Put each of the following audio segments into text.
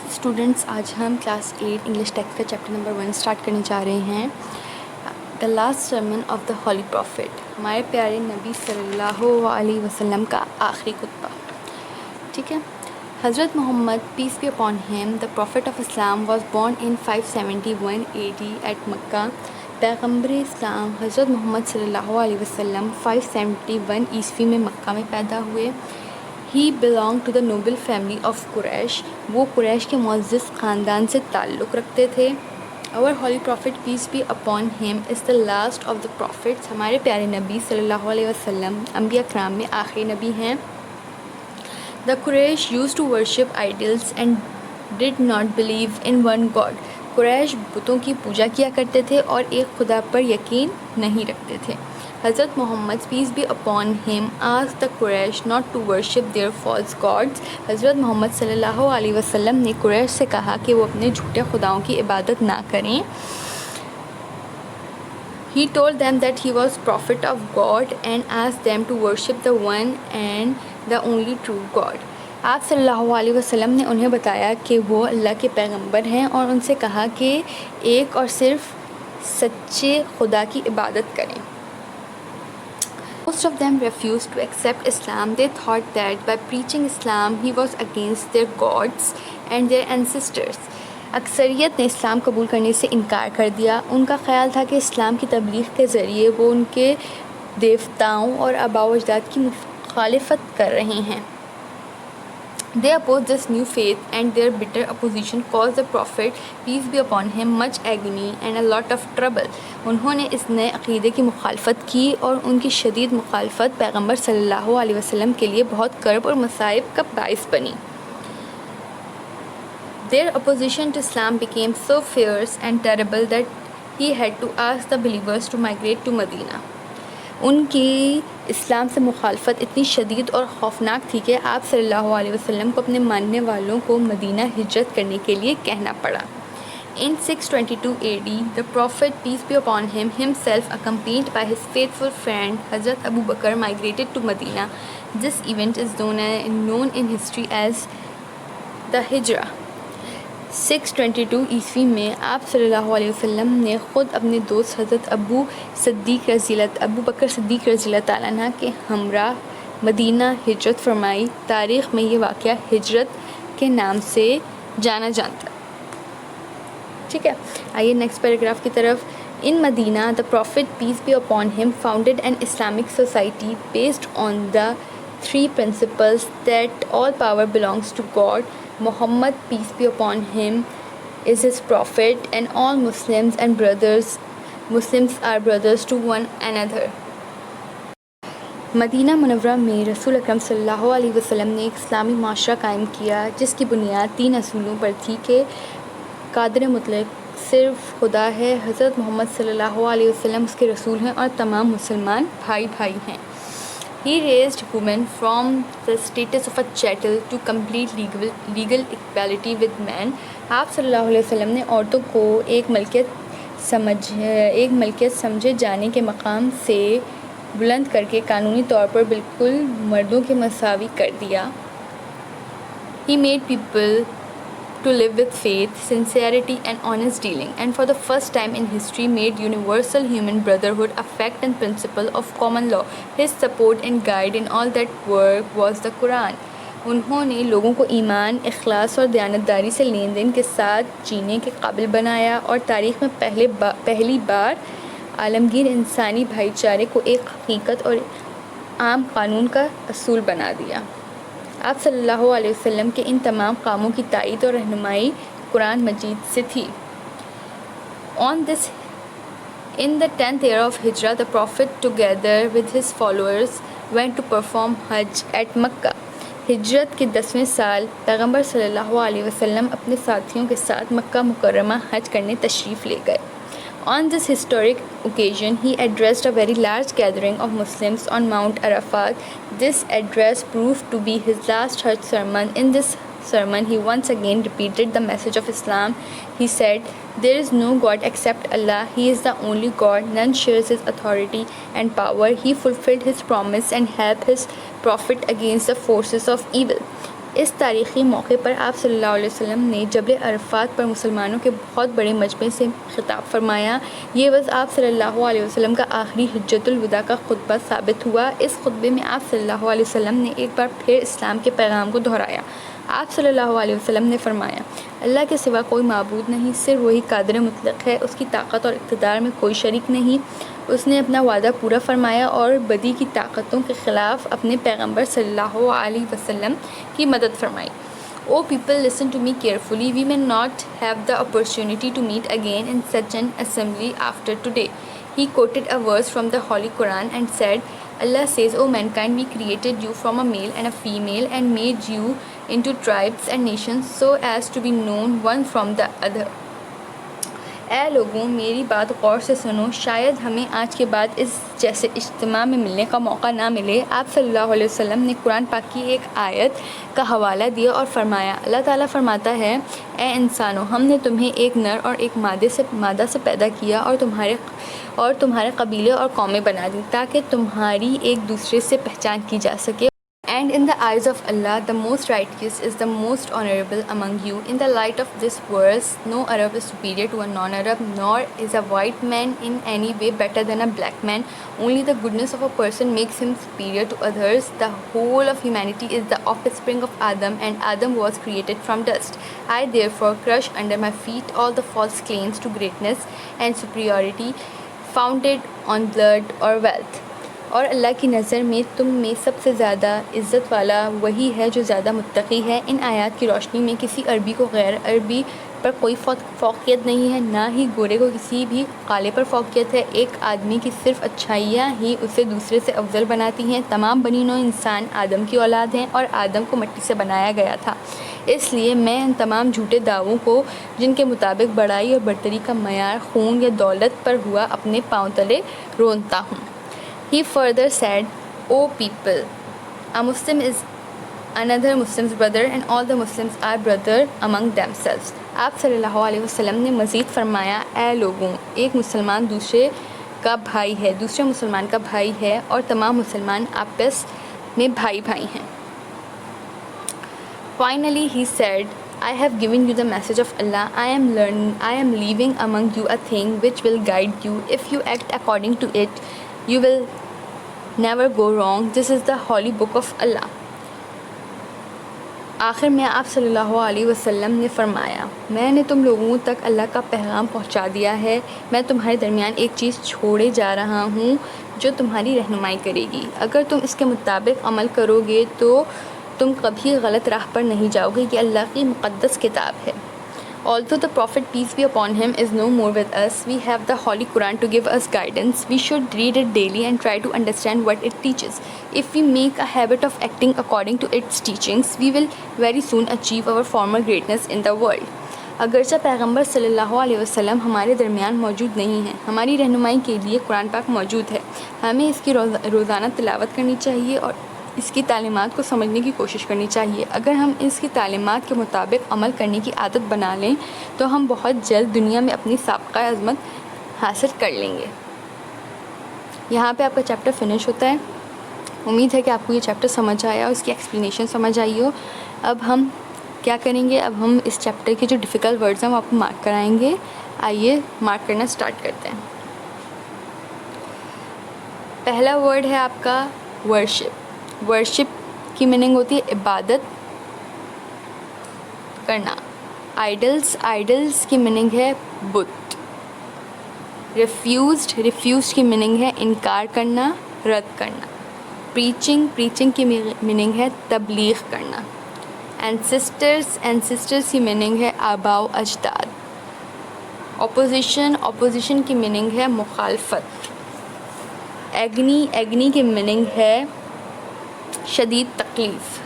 Students, آج ہم class 8 English text کا چیپٹر نمبر 1 اسٹارٹ کرنے جا رہے ہیں، the last sermon of the holy prophet, ہمارے پیارے نبی صلی اللہ علیہ وسلم کا آخری خطبہ. ٹھیک ہے. حضرت محمد پیس be upon him the prophet of Islam was born in 571 AD at Mecca. پیغمبر اسلام حضرت محمد صلی اللہ علیہ وسلم 571 عیسوی میں مکہ میں پیدا ہوئے. He belonged to the noble family of قریش. وہ قریش کے معزز خاندان سے تعلق رکھتے تھے. Our holy prophet peace be upon him is the last of the prophets. ہمارے پیارے نبی صلی اللہ علیہ وسلم انبیاء کرام میں آخری نبی ہیں. The Quraysh used to worship idols and did not believe in one God. قریش بتوں کی پوجا کیا کرتے تھے اور ایک خدا پر یقین نہیں رکھتے تھے. حضرت محمد peace be upon him asked the Quraysh not to worship their false gods. حضرت محمد صلی اللہ علیہ وسلم نے قریش سے کہا کہ وہ اپنے جھوٹے خداؤں کی عبادت نہ کریں. He told them that he was prophet of God and asked them to worship the one and the only true God. آپ صلی اللہ علیہ وسلم نے انہیں بتایا کہ وہ اللہ کے پیغمبر ہیں اور ان سے کہا کہ ایک اور صرف سچے خدا کی عبادت کریں. Most of them refused to accept Islam. They thought that by preaching Islam, he was against their gods and their ancestors. اکثریت نے اسلام قبول کرنے سے انکار کر دیا. ان کا خیال تھا کہ اسلام کی تبلیغ کے ذریعے وہ ان کے دیوتاؤں اور آباء و اجداد کی مخالفت کر رہے ہیں. They opposed this new faith and their bitter opposition caused the Prophet, peace be upon him, much agony and a lot of trouble. انہوں نے اس نئے عقیدے کی مخالفت کی اور ان کی شدید مخالفت پیغمبر صلی اللہ علیہ وسلم کے لیے بہت کرب اور مصائب کا باعث بنی. Their opposition to Islam became so fierce and terrible that he had to ask the believers to migrate to Medina. ان کی اسلام سے مخالفت اتنی شدید اور خوفناک تھی کہ آپ صلی اللہ علیہ وسلم کو اپنے ماننے والوں کو مدینہ ہجرت کرنے کے لیے کہنا پڑا. In 622 AD, the Prophet, peace be upon him, himself accompanied by his faithful friend Hazrat Abu Bakr, migrated to Medina. This event is known in history as the Hijrah. 622 عیسوی میں آپ صلی اللہ علیہ وسلم نے خود اپنے دوست حضرت ابو بکر صدیق رضی اللہ تعالیٰ عنہ کے ہمراہ مدینہ ہجرت فرمائی. تاریخ میں یہ واقعہ ہجرت کے نام سے جانا جاتا. ٹھیک ہے. آئیے نیکسٹ پیراگراف کی طرف. In Medina, the Prophet, peace be upon him, founded an Islamic society based on the three principles that all power belongs to God. Muhammad, peace be upon him, is his prophet, and all Muslims are brothers to one another. مدینہ منورہ میں رسول اکرم صلی اللہ علیہ وسلم نے ایک اسلامی معاشرہ قائم کیا جس کی بنیاد 3 اصولوں پر تھی کہ قادر مطلق صرف خدا ہے، حضرت محمد صلی اللہ علیہ وسلم اس کے رسول ہیں اور تمام مسلمان بھائی بھائی ہیں. He raised women from the status of a chattel to complete legal equality with men. آپ صلی اللہ علیہ وسلم نے عورتوں کو ایک ملکیت سمجھے جانے کے مقام سے بلند کر کے قانونی طور پر بالکل مردوں کے مساوی کر دیا. He made people to live with faith, sincerity and honest dealing, and for the first time in history made universal human brotherhood a fact and principle of common law. His support and guide in all that work was the Quran. انہوں نے لوگوں کو ایمان، اخلاص اور دیانتداری سے لین دین کے ساتھ جینے کے قابل بنایا اور تاریخ میں پہلی بار عالمگیر انسانی بھائی چارے کو ایک حقیقت اور عام قانون کا اصول بنا دیا. آپ صلی اللہ علیہ وسلم کے ان تمام کاموں کی تائید اور رہنمائی قرآن مجید سے تھی. In the 10th year of Hijrah, the Prophet together with his followers went to perform Hajj at Makkah. ہجرت کے 10ویں سال پیغمبر صلی اللہ علیہ وسلم اپنے ساتھیوں کے ساتھ مکہ مکرمہ حج کرنے تشریف لے گئے. On this historic occasion, he addressed a very large gathering of Muslims on Mount Arafat. This address proved to be his last Hajj sermon. In this sermon, he once again repeated the message of Islam. He said, "There is no God except Allah. He is the only God. None shares his authority and power." He fulfilled his promise and helped his prophet against the forces of evil. اس تاریخی موقع پر آپ صلی اللہ علیہ وسلم نے جبل عرفات پر مسلمانوں کے بہت بڑے مجمع سے خطاب فرمایا۔ یہ وضع آپ صلی اللہ علیہ وسلم کا آخری حجۃ الوداع کا خطبہ ثابت ہوا۔ اس خطبے میں آپ صلی اللہ علیہ وسلم نے ایک بار پھر اسلام کے پیغام کو دہرایا۔ آپ صلی اللہ علیہ وسلم نے فرمایا، اللہ کے سوا کوئی معبود نہیں، صرف وہی قادر مطلق ہے، اس کی طاقت اور اقتدار میں کوئی شریک نہیں۔ اس نے اپنا وعدہ پورا فرمایا اور بدی کی طاقتوں کے خلاف اپنے پیغمبر صلی اللہ علیہ وسلم کی مدد فرمائی۔ O people, listen to me carefully. We may not have the opportunity to meet again in such an assembly after today. He quoted a verse from the Holy Quran and said, Allah says, O mankind, we created you from a male and a female and made you into tribes and nations so as to be known one from the other. اے لوگوں، میری بات غور سے سنو، شاید ہمیں آج کے بعد اس جیسے اجتماع میں ملنے کا موقع نہ ملے۔ آپ صلی اللہ علیہ وسلم نے قرآن پاک کی ایک آیت کا حوالہ دیا اور فرمایا، اللہ تعالیٰ فرماتا ہے، اے انسانوں، ہم نے تمہیں ایک نر اور ایک مادہ سے پیدا کیا اور تمہارے قبیلے اور قومیں بنا دی تاکہ تمہاری ایک دوسرے سے پہچان کی جا سکے۔ And in the eyes of Allah, the most righteous is the most honorable among you. In the light of this verse, no Arab is superior to a non-Arab, nor is a white man in any way better than a black man. Only the goodness of a person makes him superior to others. The whole of humanity is the offspring of Adam, and Adam was created from dust. I therefore crush under my feet all the false claims to greatness and superiority founded on blood or wealth. اور اللہ کی نظر میں تم میں سب سے زیادہ عزت والا وہی ہے جو زیادہ متقی ہے۔ ان آیات کی روشنی میں کسی عربی کو غیر عربی پر کوئی فوقیت نہیں ہے، نہ ہی گورے کو کسی بھی کالے پر فوقیت ہے۔ ایک آدمی کی صرف اچھائیاں ہی اسے دوسرے سے افضل بناتی ہیں۔ تمام بنی نوع انسان آدم کی اولاد ہیں اور آدم کو مٹی سے بنایا گیا تھا۔ اس لیے میں ان تمام جھوٹے دعووں کو جن کے مطابق بڑائی اور برتری کا معیار خون یا دولت پر ہوا اپنے پاؤں تلے رونتا ہوں۔ He further said, O people, a Muslim is another Muslim's brother and all the Muslims are brother among themselves. آپ صلی اللہ علیہ وسلم نے مزید فرمایا، اے لوگوں، ایک مسلمان دوسرے کا بھائی ہے، دوسرے مسلمان کا بھائی ہے اور تمام مسلمان آپس میں بھائی بھائی ہیں۔ Finally he said, I have given you the message of Allah. I am leaving among you a thing which will guide you. If you act according to it, you will never go wrong. This is the holy book of Allah. آخر میں آپ صلی اللہ علیہ وسلم نے فرمایا، میں نے تم لوگوں تک اللہ کا پیغام پہنچا دیا ہے، میں تمہارے درمیان ایک چیز چھوڑے جا رہا ہوں جو تمہاری رہنمائی کرے گی۔ اگر تم اس کے مطابق عمل کرو گے تو تم کبھی غلط راہ پر نہیں جاؤ گے۔ یہ اللہ کی مقدس کتاب ہے۔ Although the Prophet, peace be upon him, is no more with us, we have the Holy Quran to give us guidance. We should read it daily and try to understand what it teaches. If we make a habit of acting according to its teachings, we will very soon achieve our former greatness in the world. اگرچہ پیغمبر صلی اللہ علیہ وسلم ہمارے درمیان موجود نہیں ہیں، ہماری رہنمائی کے لیے قرآن پاک موجود ہے۔ ہمیں اس کی روزانہ تلاوت کرنی چاہیے اور اس کی تعلیمات کو سمجھنے کی کوشش کرنی چاہیے۔ اگر ہم اس کی تعلیمات کے مطابق عمل کرنے کی عادت بنا لیں تو ہم بہت جلد دنیا میں اپنی سابقہ عظمت حاصل کر لیں گے۔ یہاں پہ آپ کا چیپٹر فنش ہوتا ہے۔ امید ہے کہ آپ کو یہ چیپٹر سمجھ آیا اور اس کی ایکسپلینیشن سمجھ آئی ہو۔ اب ہم کیا کریں گے، اب ہم اس چیپٹر کے جو ڈیفیکلٹ ورڈز ہیں وہ آپ کو مارک کرائیں گے۔ آئیے مارک کرنا سٹارٹ کرتے ہیں۔ پہلا ورڈ ہے آپ کا ورشپ۔ ورشپ کی میننگ ہوتی ہے عبادت کرنا۔ آئیڈلس کی میننگ ہے بت۔ ریفیوزڈ کی میننگ ہے انکار کرنا، رد کرنا۔ پریچنگ کی میننگ ہے تبلیغ کرنا۔ اینسسٹرز کی میننگ ہے آباء و اجداد۔ اپوزیشن کی میننگ ہے مخالفت۔ ایگنی کی میننگ ہے شدید تکلیف۔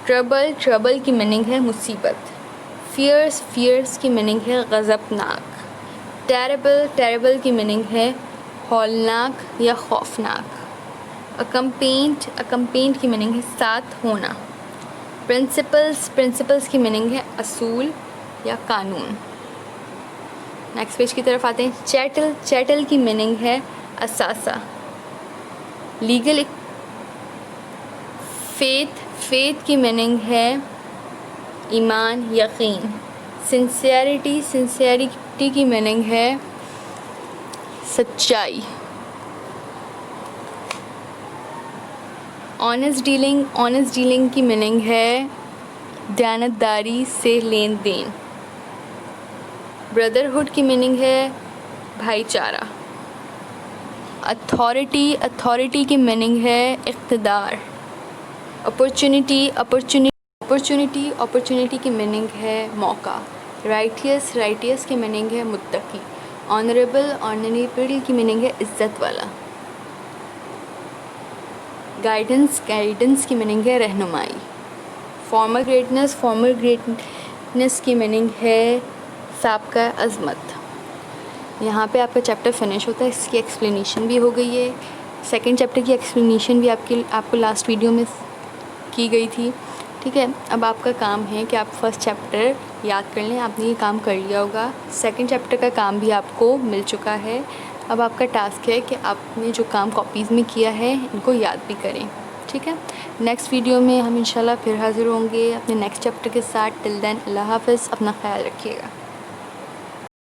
ٹربل کی میننگ ہے مصیبت۔ فیئرس کی میننگ ہے غضبناک۔ ٹیربل کی میننگ ہے ہولناک یا خوفناک۔ اکمپینڈ کی میننگ ہے ساتھ ہونا۔ پرنسپلس کی میننگ ہے اصول یا قانون۔ نیکسٹ پیج کی طرف آتے ہیں۔ چیٹل کی میننگ ہے اثاثہ۔ لیگل فیتھ کی میننگ ہے ایمان، یقین. سنسیئرٹی کی میننگ ہے سچائی. آنیسٹ ڈیلنگ کی میننگ ہے دیانتداری سے لین دین. بردرہڈ کی میننگ ہے بھائی چارہ. اتھارٹی کی میننگ ہے اقتدار. اپرچونٹی کی میننگ ہے موقع. رائٹیس کی میننگ ہے متقی. آنریبل کی میننگ ہے عزت والا. گائیڈنس کی میننگ ہے رہنمائی. فارمر گریٹنس کی میننگ ہے سابقہ عظمت. یہاں پہ آپ کا چیپٹر فنش ہوتا ہے. اس کی ایکسپلینیشن بھی ہو گئی ہے. سیکنڈ چیپٹر کی ایکسپلینیشن بھی آپ کو لاسٹ ویڈیو میں کی گئی تھی. ٹھیک ہے، اب آپ کا کام ہے کہ آپ فرسٹ چیپٹر یاد کر لیں. آپ نے یہ کام کر لیا ہوگا. سیکنڈ چیپٹر کا کام بھی آپ کو مل چکا ہے. اب آپ کا ٹاسک ہے کہ آپ نے جو کام کاپیز میں کیا ہے ان کو یاد بھی کریں. ٹھیک ہے، نیکسٹ ویڈیو میں ہم انشاءاللہ پھر حاضر ہوں گے اپنے نیکسٹ چیپٹر کے ساتھ. ٹل دین اللہ حافظ، اپنا خیال رکھیے گا.